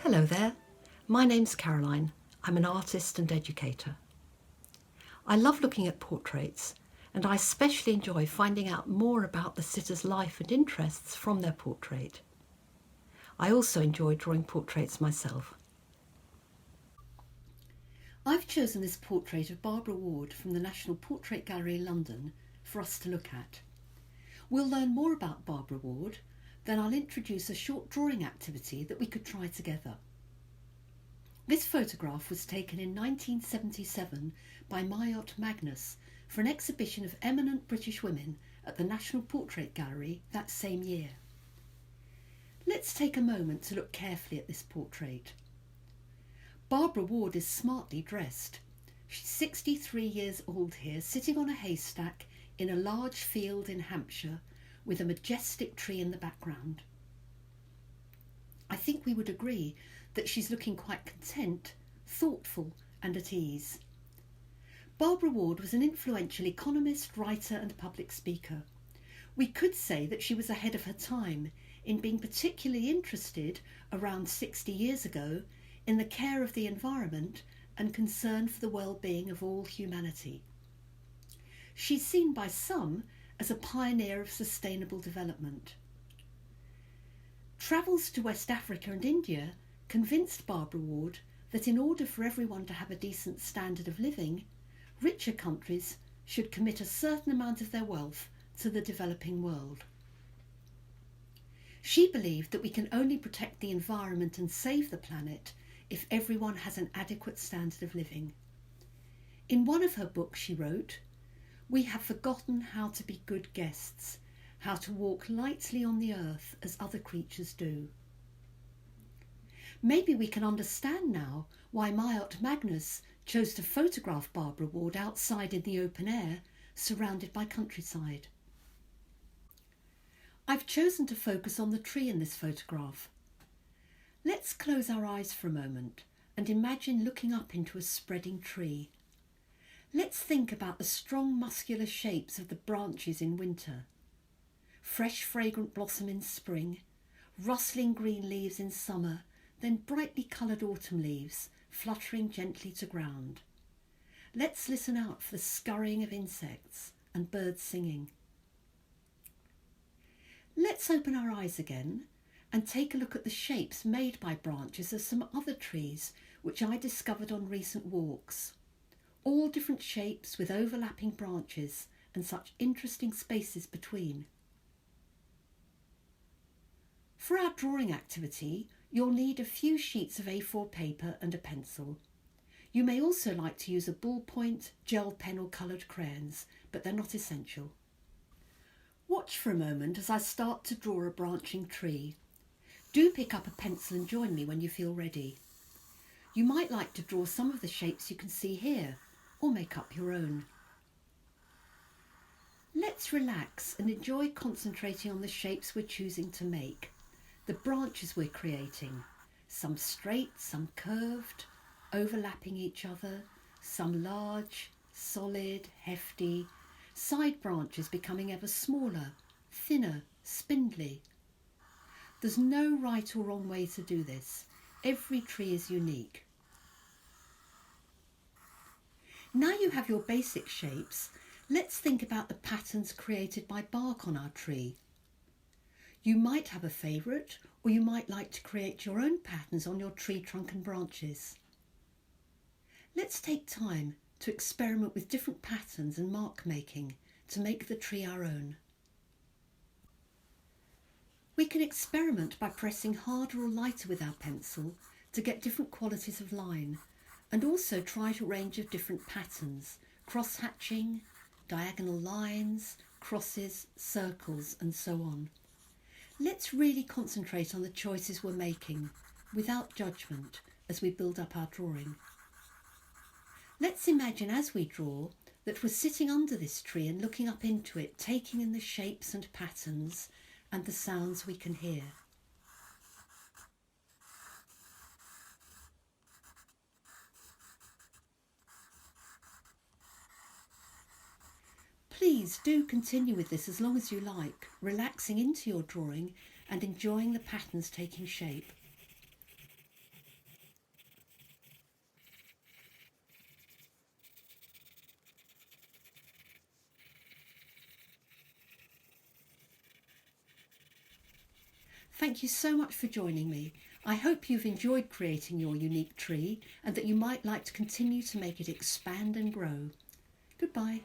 Hello there, my name's Caroline. I'm an artist and educator. I love looking at portraits, and I especially enjoy finding out more about the sitter's life and interests from their portrait. I also enjoy drawing portraits myself. I've chosen this portrait of Barbara Ward from the National Portrait Gallery, London, for us to look at. We'll learn more about Barbara Ward, then I'll introduce a short drawing activity that we could try together. This photograph was taken in 1977 by Mayotte Magnus for an exhibition of eminent British women at the National Portrait Gallery that same year. Let's take a moment to look carefully at this portrait. Barbara Ward is smartly dressed. She's 63 years old here, sitting on a haystack in a large field in Hampshire with a majestic tree in the background. I think we would agree that she's looking quite content, thoughtful and at ease. Barbara Ward was an influential economist, writer and public speaker. We could say that she was ahead of her time in being particularly interested around 60 years ago in the care of the environment and concern for the well-being of all humanity. She's seen by some as a pioneer of sustainable development. Travels to West Africa and India convinced Barbara Ward that in order for everyone to have a decent standard of living, richer countries should commit a certain amount of their wealth to the developing world. She believed that we can only protect the environment and save the planet if everyone has an adequate standard of living. In one of her books she wrote, "We have forgotten how to be good guests, how to walk lightly on the earth as other creatures do." Maybe we can understand now why Mayotte Magnus chose to photograph Barbara Ward outside in the open air, surrounded by countryside. I've chosen to focus on the tree in this photograph. Let's close our eyes for a moment and imagine looking up into a spreading tree. Let's think about the strong muscular shapes of the branches in winter, fresh fragrant blossom in spring, rustling green leaves in summer, then brightly coloured autumn leaves fluttering gently to ground. Let's listen out for the scurrying of insects and birds singing. Let's open our eyes again and take a look at the shapes made by branches of some other trees which I discovered on recent walks. All different shapes with overlapping branches and such interesting spaces between. For our drawing activity, you'll need a few sheets of A4 paper and a pencil. You may also like to use a ballpoint, gel pen or coloured crayons, but they're not essential. Watch for a moment as I start to draw a branching tree. Do pick up a pencil and join me when you feel ready. You might like to draw some of the shapes you can see here, or make up your own. Let's relax and enjoy concentrating on the shapes we're choosing to make, the branches we're creating, some straight, some curved, overlapping each other, some large, solid, hefty, side branches becoming ever smaller, thinner, spindly. There's no right or wrong way to do this. Every tree is unique. Now you have your basic shapes, let's think about the patterns created by bark on our tree. You might have a favourite, or you might like to create your own patterns on your tree trunk and branches. Let's take time to experiment with different patterns and mark making to make the tree our own. We can experiment by pressing harder or lighter with our pencil to get different qualities of line, and also try a range of different patterns, cross-hatching, diagonal lines, crosses, circles and so on. Let's really concentrate on the choices we're making, without judgment, as we build up our drawing. Let's imagine as we draw that we're sitting under this tree and looking up into it, taking in the shapes and patterns and the sounds we can hear. Please do continue with this as long as you like, relaxing into your drawing and enjoying the patterns taking shape. Thank you so much for joining me. I hope you've enjoyed creating your unique tree and that you might like to continue to make it expand and grow. Goodbye.